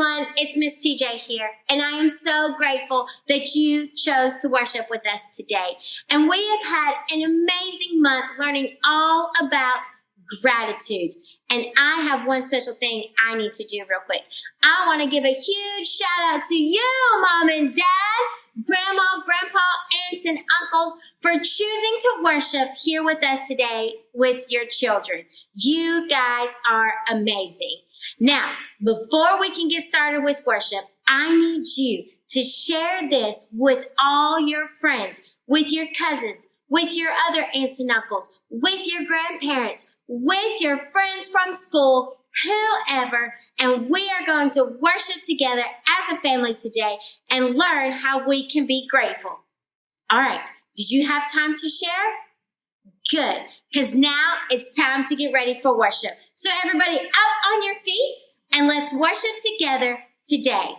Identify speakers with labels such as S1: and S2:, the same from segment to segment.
S1: everyone, it's Miss TJ here, and I am so grateful that you chose to worship with us today. And we have had an amazing month learning all about gratitude. And I have one special thing I need to do real quick. I want to give a huge shout out to you, Mom and Dad, Grandma, Grandpa, aunts, and uncles for choosing to worship here with us today with your children. You guys are amazing. Now, before we can get started with worship, I need you to share this with all your friends, with your cousins, with your other aunts and uncles, with your grandparents, with your friends from school, whoever, and we are going to worship together as a family today and learn how we can be grateful. All right, did you have time to share? Good, because now it's time to get ready for worship. So everybody up on your feet and let's worship together today.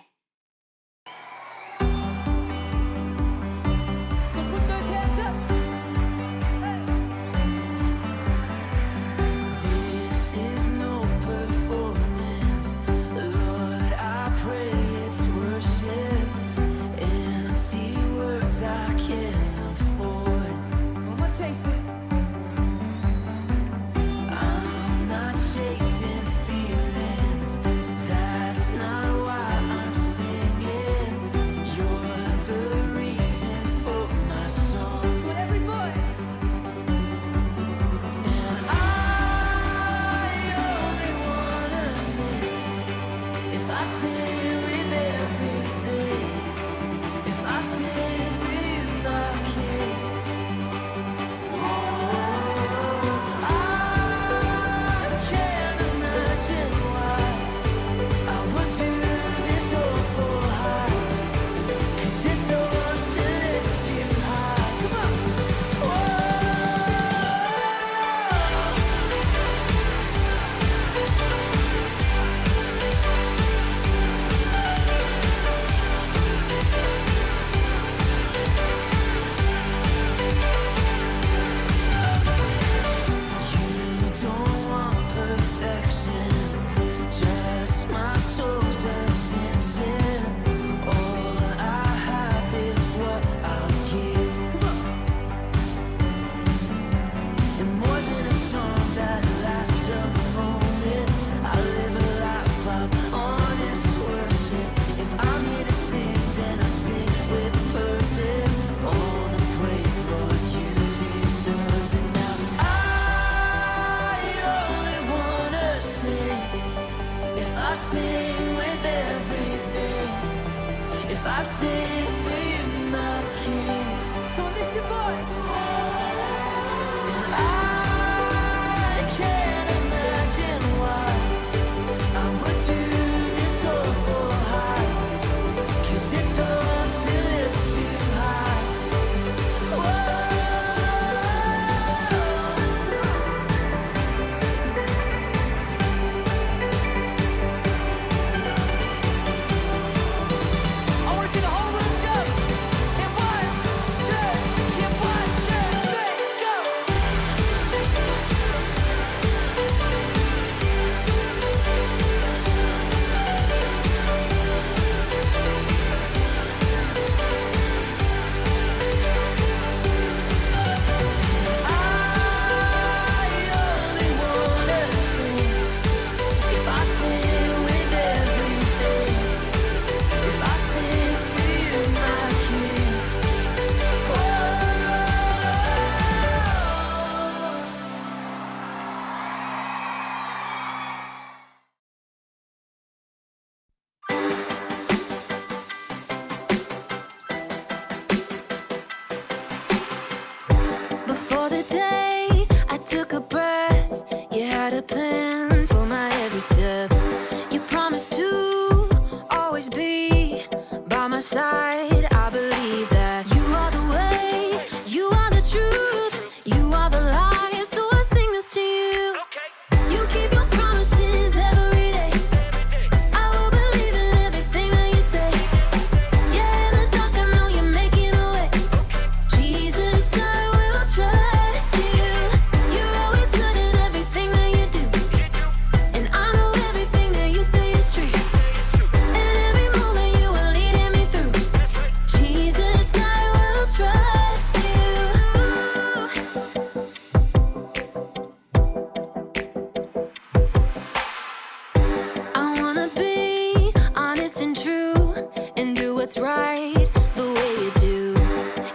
S2: what's right the way you do.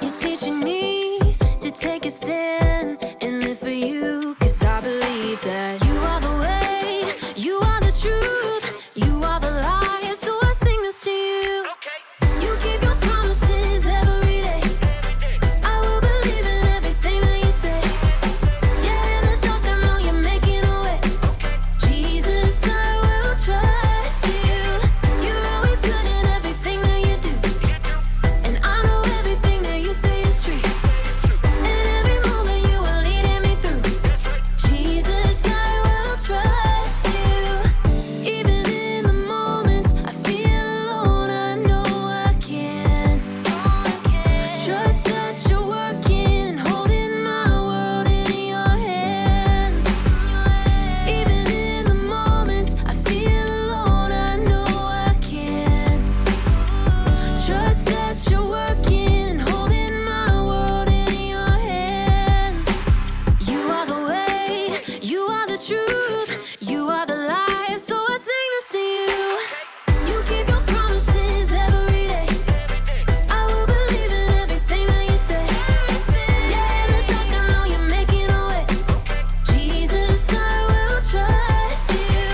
S2: You're teaching me to take a stand and live for you, 'cause I believe that you are the way, you are the truth, you are the light, so I sing this to you. You keep your promises every day. I will believe in everything that you say. Yeah, in the dark I know you're making a way. Jesus, I will trust you. You're always good in everything that you do, and I know everything that you say is true. And every moment you are leading me through. Jesus, I will trust you. Even in the moments I feel alone, I know I can trust that you're working and holding my world in your hands. Even in the moments I feel alone, I know I can trust that you're working and holding my world in your hands. You are the way, you are the truth, you are the life, so I sing this to you. You keep your promises every day. I will believe in everything that you say. Yeah, in the dark I know you're making a way. Jesus, I will trust you.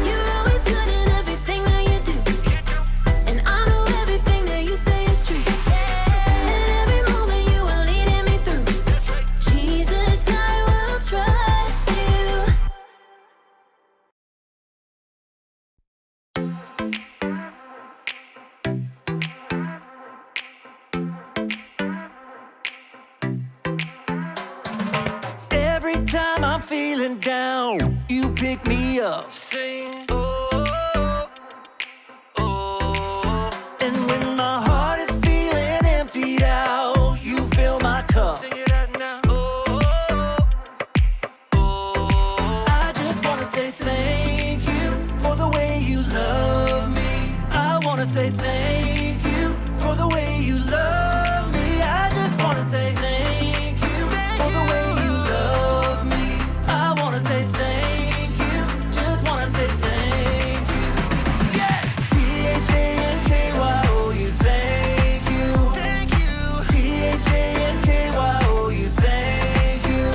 S2: You're always good in everything that you do, and I know everything that you say is true. And every moment you are leading me through. Jesus, I will trust you.
S3: Every time I'm feeling down, you pick me up. Sing, oh, oh. And when my heart is feeling emptied out, you fill my cup. Sing it out now. Oh, oh. I just wanna say thank you for the way you love me. I wanna say thank you for the way you love me. I just wanna say thank you for the way you love me. I wanna say thank you, just wanna say thank you. Yeah! T-H-A-N-K-Y, oh, you thank you. Thank you. T-H-A-N-K-Y, oh, you thank you.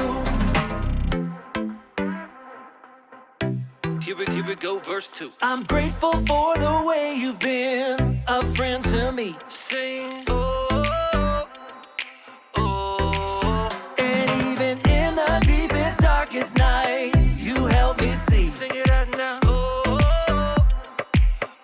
S3: Here we go, verse 2. I'm grateful for the way you've been a friend to me. Sing, oh, oh. And even in the deepest, darkest night, you help me see. Sing it out now. Oh,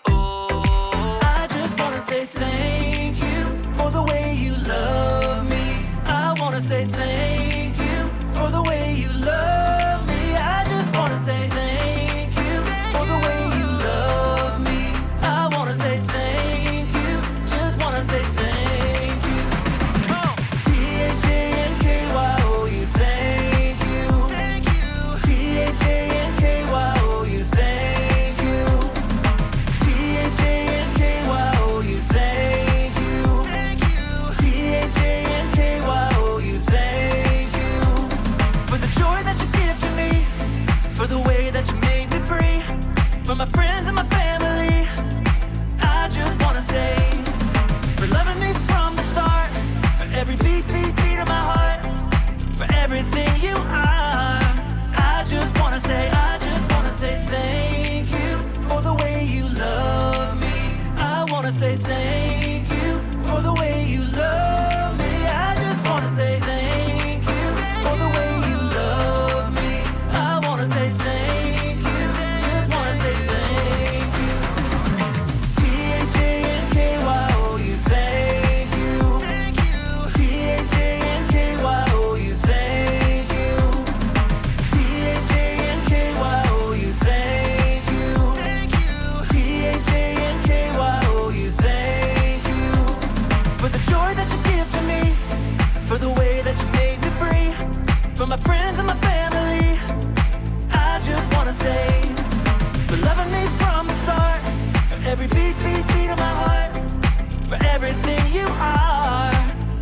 S3: oh. I just wanna say thank you for the way you love me. I wanna say thank you for the way you love me. I just wanna say thank you for the way you love me. I wanna say thank you, just wanna say thank you. T-H-A-N-K-Y, oh, you thank you. Thank you. T-H-A-N-K-Y, oh, you thank you. T-H-A-N-K-Y, oh, you thank you. Thank you. T-H-A-N-K-Y, oh, you thank you. For the joy that you give to me, for the way that you made me free, for my friends and my family, I just wanna say, for loving me from the start, for every beat, beat, beat of my heart, for everything you are. I just wanna say thank you for the way you love me. I wanna say thank you for the way you love me. I just wanna say thank you for the way you love me. I wanna say thank you, just wanna say thank you. T-H-A-N-K-Y, oh, you thank you. Thank you. T-H-A-N-K-Y, oh, you thank you. T-H-A-N-K-Y, oh, you thank you. Thank you. T-H-A-N-K-Y, oh, you thank you. For the joy that you give to me, for the way that you made me free, for my friends and my family, I just wanna say, for loving me from the start, for every beat, beat, beat of my heart, for everything you are.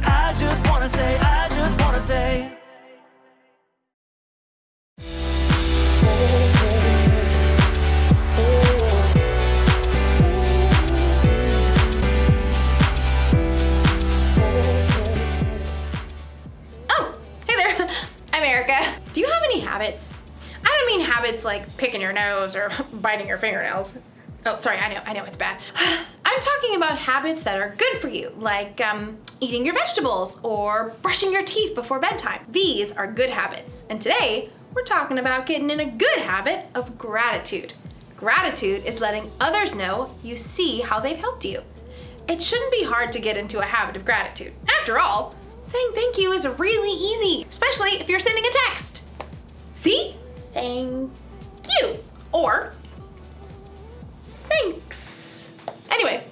S3: I just wanna say, I just wanna say.
S4: your nose or biting your fingernails. Oh, sorry, I know it's bad. I'm talking about habits that are good for you, like eating your vegetables or brushing your teeth before bedtime. These are good habits. And today, we're talking about getting in a good habit of gratitude. Gratitude is letting others know you see how they've helped you. It shouldn't be hard to get into a habit of gratitude. After all, saying thank you is really easy, especially if you're sending a text. See? Thank you. Or thanks. Anyway,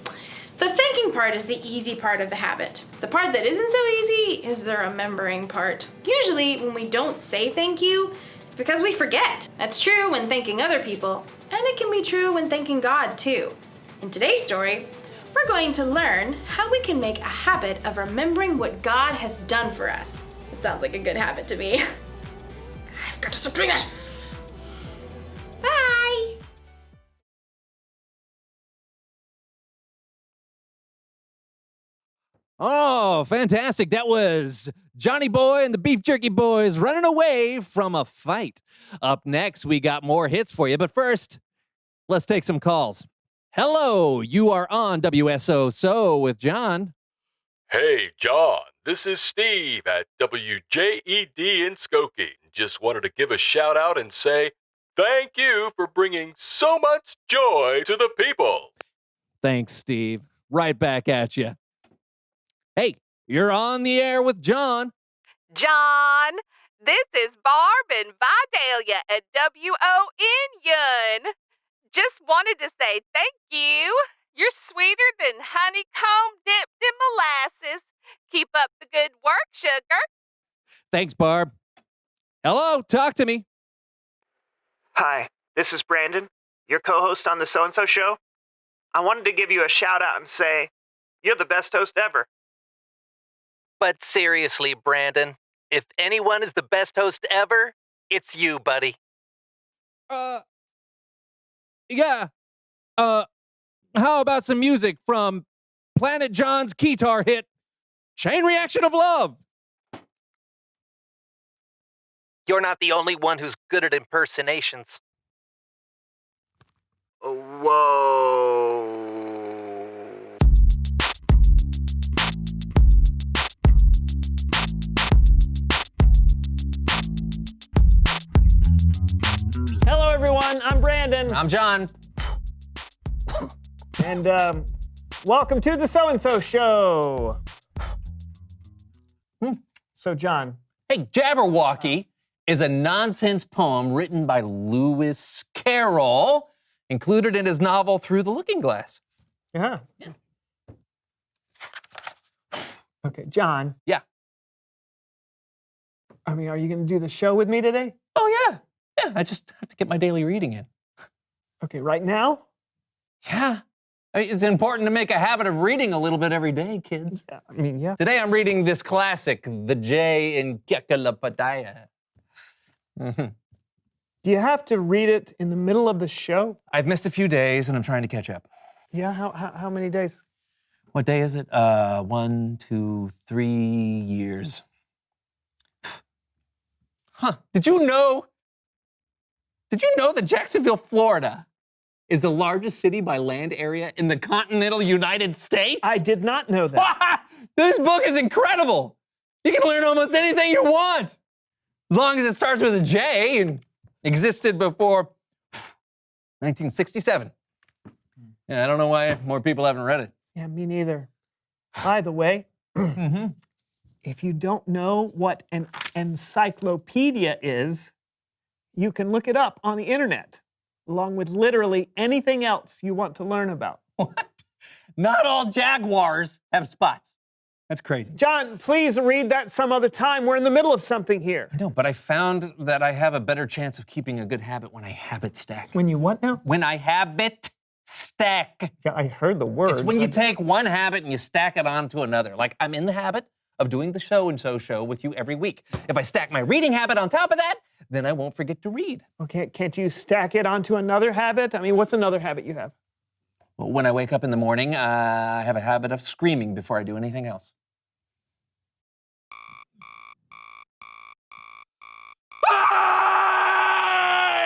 S4: the thinking part is the easy part of the habit. The part that isn't so easy is the remembering part. Usually when we don't say thank you, it's because we forget. That's true when thanking other people, and it can be true when thanking God too. In today's story, we're going to learn how we can make a habit of remembering what God has done for us. It sounds like a good habit to me. I've got to stop doing it. Bye.
S5: Oh, fantastic. That was Johnny Boy and the Beef Jerky Boys running away from a fight. Up next, we got more hits for you. But first, let's take some calls. Hello, you are on WSO with John.
S6: Hey, John, this is Steve at WJED in Skokie. Just wanted to give a shout out and say thank you for bringing so much joy to the people.
S5: Thanks, Steve. Right back at you. Hey, you're on the air with John.
S7: John, this is Barb and Vidalia at WON. Just wanted to say thank you. You're sweeter than honeycomb dipped in molasses. Keep up the good work, sugar.
S5: Thanks, Barb. Hello, talk to me.
S8: Hi, this is Brandon, your co-host on the So-and-So Show. I wanted to give you a shout-out and say, you're the best host ever.
S9: But seriously, Brandon, if anyone is the best host ever, it's you, buddy.
S5: Yeah. How about some music from Planet John's guitar hit, Chain Reaction of Love?
S9: You're not the only one who's good at impersonations.
S8: Whoa.
S10: Hello, everyone. I'm Brandon.
S9: I'm John.
S10: And welcome to the So-and-So Show. So, John.
S5: Hey, Jabberwocky is a nonsense poem written by Lewis Carroll, included in his novel Through the Looking Glass.
S10: Yeah. Okay, John.
S5: Yeah.
S10: I mean, are you going to do the show with me today?
S5: Oh, yeah. Yeah, I just have to get my daily reading in.
S10: Okay, right now?
S5: Yeah. I mean, it's important to make a habit of reading a little bit every day, kids.
S10: Yeah, I mean, yeah.
S5: Today I'm reading this classic, The Jay in Kekalapadaya.
S10: Do you have to read it in the middle of the show?
S5: I've missed a few days and I'm trying to catch up.
S10: Yeah, how many days?
S5: What day is it? 1, 2, 3 years. Huh. Did you know that Jacksonville, Florida is the largest city by land area in the continental United States?
S10: I did not know that.
S5: This book is incredible. You can learn almost anything you want, as long as it starts with a J and existed before 1967. Yeah, I don't know why more people haven't read it.
S10: Yeah, me neither. By the way, if you don't know what an encyclopedia is, you can look it up on the internet, along with literally anything else you want to learn about.
S5: What? Not all jaguars have spots. That's crazy.
S10: John, please read that some other time. We're in the middle of something here.
S5: I know, but I found that I have a better chance of keeping a good habit when I habit stack.
S10: When you what now?
S5: When I habit stack.
S10: Yeah, I heard the words.
S5: It's when you take one habit and you stack it onto another. Like, I'm in the habit of doing the So-and-So Show with you every week. If I stack my reading habit on top of that, then I won't forget to read.
S10: Okay, can't you stack it onto another habit? I mean, what's another habit you have?
S5: Well, when I wake up in the morning, I have a habit of screaming before I do anything else.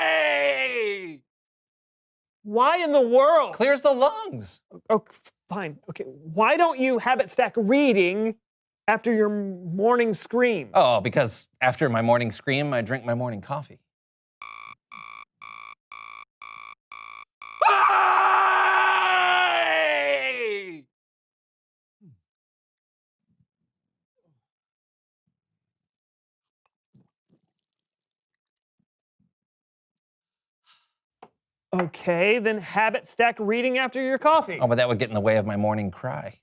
S5: Hey!
S10: Why in the world?
S5: Clears the lungs.
S10: Oh, fine. Okay. Why don't you habit stack reading after your morning scream?
S5: Oh, because after my morning scream, I drink my morning coffee.
S10: Okay, then habit stack reading after your coffee.
S5: Oh, but that would get in the way of my morning cry.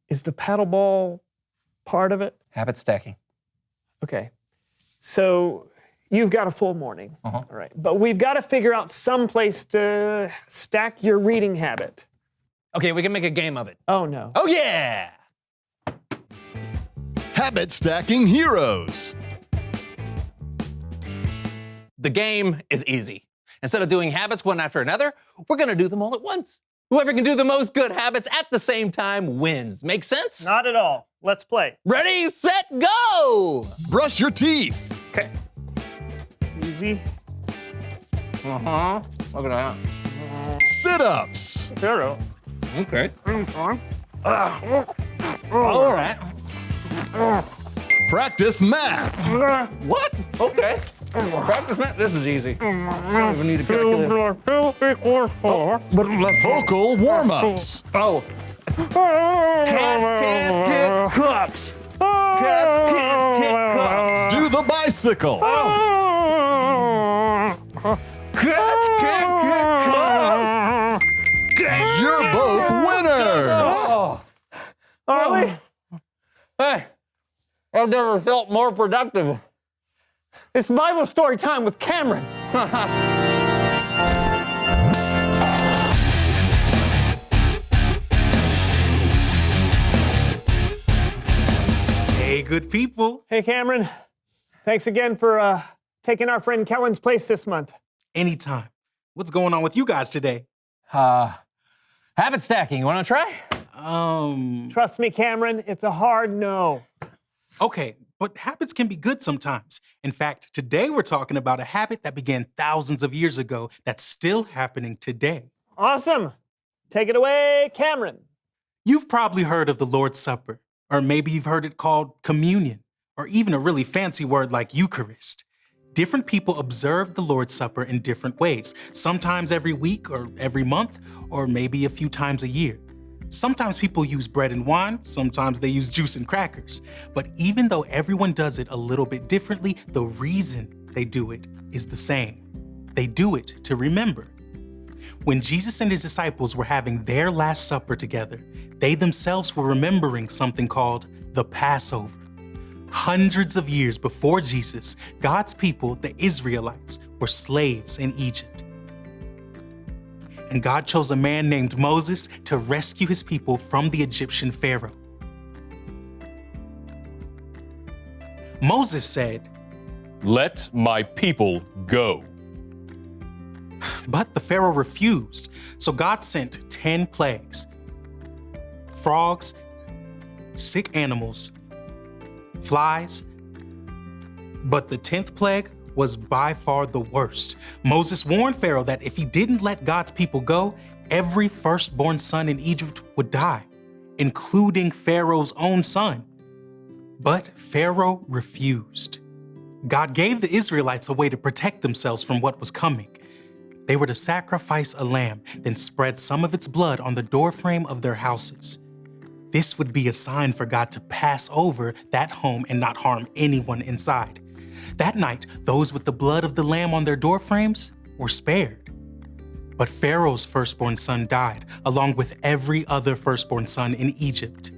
S10: Is the paddleball part of it?
S5: Habit stacking.
S10: Okay. So you've got a full morning.
S5: Uh-huh.
S10: All right. But we've got to figure out some place to stack your reading habit.
S5: Okay, we can make a game of it.
S10: Oh, no.
S5: Oh, yeah!
S11: Habit Stacking Heroes.
S5: The game is easy. Instead of doing habits one after another, we're gonna do them all at once. Whoever can do the most good habits at the same time wins. Make sense?
S10: Not at all. Let's play.
S5: Ready, set, go!
S11: Brush your teeth.
S5: Okay.
S10: Easy.
S5: Uh-huh. Look at that.
S11: Sit-ups.
S10: Zero.
S5: Okay. All right.
S11: Practice math.
S5: What? Okay. Practice math. This is easy. I don't even need a calculator.
S10: 2 equals 4.
S11: Vocal warm-ups.
S5: Oh. Cats can't kick cups. Cats can't kick cups.
S11: Do the bicycle.
S5: Cats can't kick cups.
S11: You're both winners.
S5: Oh. Really? Hey, I've never felt more productive.
S10: It's Bible story time with Cameron.
S12: Hey, good people.
S10: Hey, Cameron. Thanks again for taking our friend Kellen's place this month.
S12: Anytime. What's going on with you guys today?
S5: Habit stacking. You want to try?
S10: Trust me, Cameron, it's a hard no.
S12: Okay, but habits can be good sometimes. In fact, today we're talking about a habit that began thousands of years ago that's still happening today.
S10: Awesome. Take it away, Cameron.
S12: You've probably heard of the Lord's Supper, or maybe you've heard it called communion, or even a really fancy word like Eucharist. Different people observe the Lord's Supper in different ways, sometimes every week or every month, or maybe a few times a year. Sometimes people use bread and wine, sometimes they use juice and crackers. But even though everyone does it a little bit differently, the reason they do it is the same. They do it to remember. When Jesus and his disciples were having their Last Supper together, they themselves were remembering something called the Passover. Hundreds of years before Jesus, God's people, the Israelites, were slaves in Egypt. And God chose a man named Moses to rescue his people from the Egyptian Pharaoh. Moses said,
S6: Let my people go.
S12: but the Pharaoh refused, so God sent 10 plagues: frogs, sick animals, flies. But the 10th plague was by far the worst. Moses warned Pharaoh that if he didn't let God's people go, every firstborn son in Egypt would die, including Pharaoh's own son. But Pharaoh refused. God gave the Israelites a way to protect themselves from what was coming. They were to sacrifice a lamb, then spread some of its blood on the doorframe of their houses. This would be a sign for God to pass over that home and not harm anyone inside. That night, those with the blood of the lamb on their doorframes were spared. But Pharaoh's firstborn son died, along with every other firstborn son in Egypt.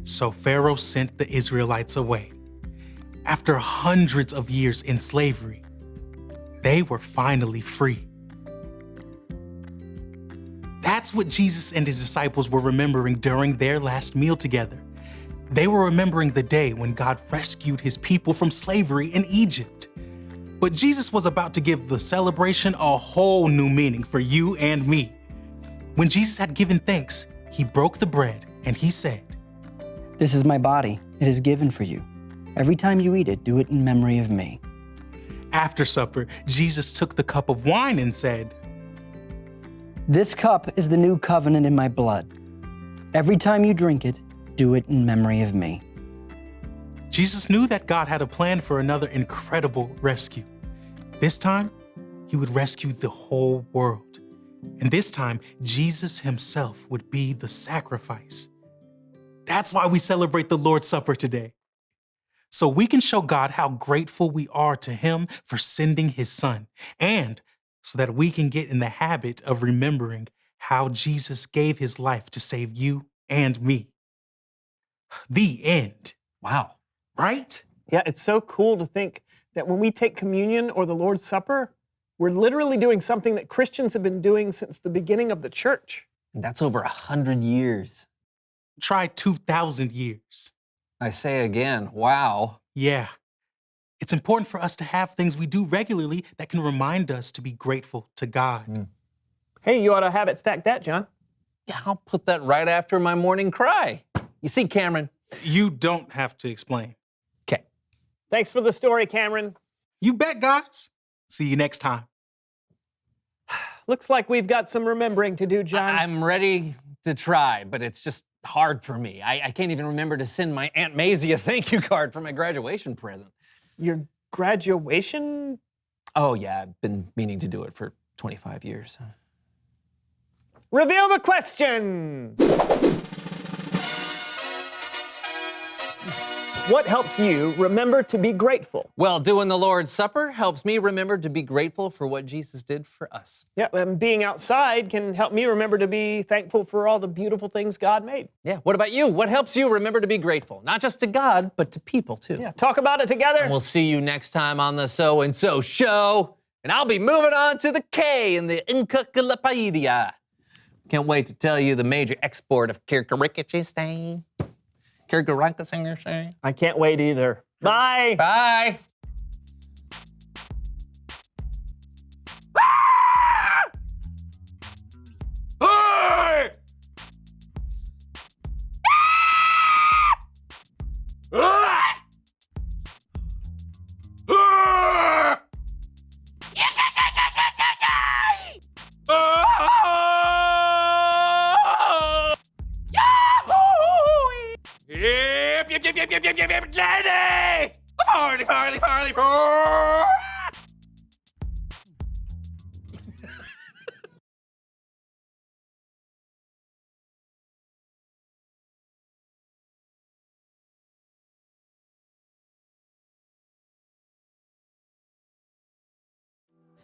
S12: So Pharaoh sent the Israelites away. After hundreds of years in slavery, they were finally free. That's what Jesus and his disciples were remembering during their last meal together. They were remembering the day when God rescued his people from slavery in Egypt. But Jesus was about to give the celebration a whole new meaning for you and me. When Jesus had given thanks, he broke the bread and he said,
S13: "This is my body. It is given for you. Every time you eat it, do it in memory of me."
S12: After supper, Jesus took the cup of wine and said,
S13: "This cup is the new covenant in my blood. Every time you drink it, do it in memory of me."
S12: Jesus knew that God had a plan for another incredible rescue. This time, he would rescue the whole world. And this time, Jesus himself would be the sacrifice. That's why we celebrate the Lord's Supper today. So we can show God how grateful we are to him for sending his son, and so that we can get in the habit of remembering how Jesus gave his life to save you and me. The end.
S5: Wow.
S12: Right?
S10: Yeah, it's so cool to think that when we take communion or the Lord's Supper, we're literally doing something that Christians have been doing since the beginning of the church.
S5: And that's over 100 years.
S12: Try 2,000 years.
S5: I say again, wow.
S12: Yeah. It's important for us to have things we do regularly that can remind us to be grateful to God.
S10: Hey, you ought to have it stacked that, John.
S5: Yeah, I'll put that right after my morning cry. You see, Cameron?
S12: You don't have to explain.
S5: Okay.
S10: Thanks for the story, Cameron.
S12: You bet, guys. See you next time.
S10: Looks like we've got some remembering to do, John.
S5: I'm ready to try, but it's just hard for me. I can't even remember to send my Aunt Maisie a thank you card for my graduation present.
S10: Your graduation?
S5: Oh, yeah, I've been meaning to do it for 25 years.
S10: Reveal the question. What helps you remember to be grateful?
S5: Well, doing the Lord's Supper helps me remember to be grateful for what Jesus did for us.
S10: Yeah, and being outside can help me remember to be thankful for all the beautiful things God made.
S5: Yeah, what about you? What helps you remember to be grateful? Not just to God, but to people too.
S10: Yeah, talk about it together.
S5: And we'll see you next time on the So and So Show. And I'll be moving on to the K in the Encyclopedia. Can't wait to tell you the major export of Kyrgyzstan. Kyrgyzstan.
S10: I can't wait either. Bye.
S5: Bye.
S3: Daddy! Farley!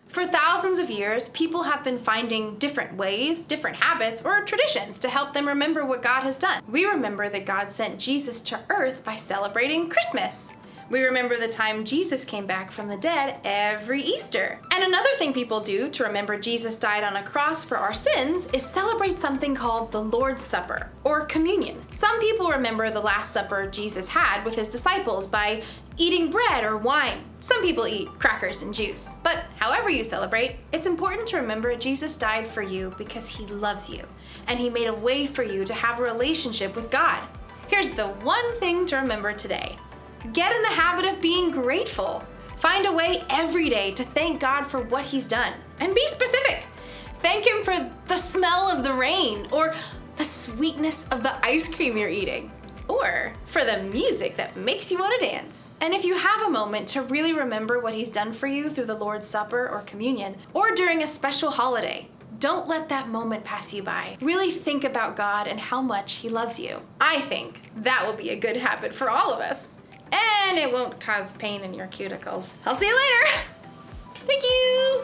S4: For thousands of years, people have been finding different ways, different habits, or traditions to help them remember what God has done. We remember that God sent Jesus to earth by celebrating Christmas. We remember the time Jesus came back from the dead every Easter. And another thing people do to remember Jesus died on a cross for our sins is celebrate something called the Lord's Supper, or communion. Some people remember the Last Supper Jesus had with his disciples by eating bread or wine. Some people eat crackers and juice. But however you celebrate, it's important to remember Jesus died for you because he loves you, and he made a way for you to have a relationship with God. Here's the one thing to remember today. Get in the habit of being grateful. Find a way every day to thank God for what he's done. And be specific. Thank him for the smell of the rain, or the sweetness of the ice cream you're eating, or for the music that makes you want to dance. And if you have a moment to really remember what he's done for you through the Lord's Supper or communion, or during a special holiday, don't let that moment pass you by. Really think about God and how much he loves you. I think that will be a good habit for all of us. And it won't cause pain in your cuticles. I'll see you later. Thank you.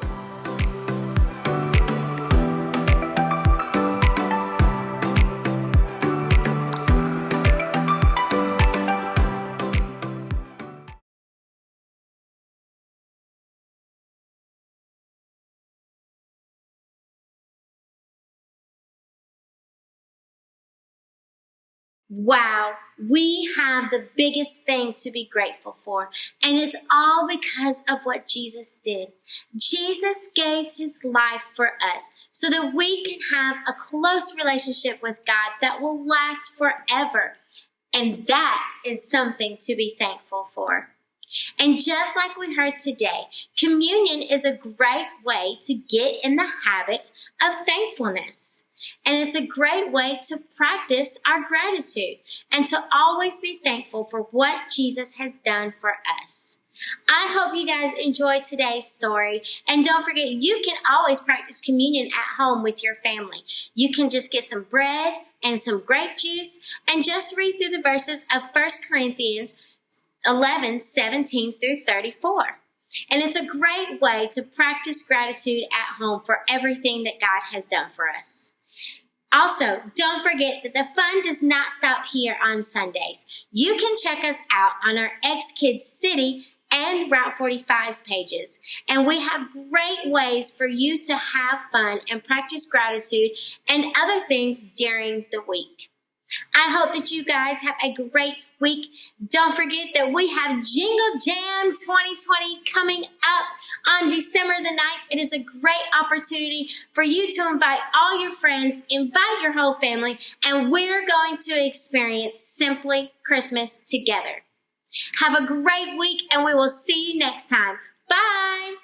S1: Wow, we have the biggest thing to be grateful for, and it's all because of what Jesus did. Jesus gave his life for us so that we can have a close relationship with God that will last forever, and that is something to be thankful for. And just like we heard today, communion is a great way to get in the habit of thankfulness. And it's a great way to practice our gratitude and to always be thankful for what Jesus has done for us. I hope you guys enjoyed today's story. And don't forget, you can always practice communion at home with your family. You can just get some bread and some grape juice and just read through the verses of 1 Corinthians 11:17 through 34. And it's a great way to practice gratitude at home for everything that God has done for us. Also, don't forget that the fun does not stop here on Sundays. You can check us out on our Xkidz City and Route 45 pages. And we have great ways for you to have fun and practice gratitude and other things during the week. I hope that you guys have a great week. Don't forget that we have Jingle Jam 2020 coming up on December the 9th. It is a great opportunity for you to invite all your friends, invite your whole family, and we're going to experience Simply Christmas together. Have a great week, and we will see you next time. Bye!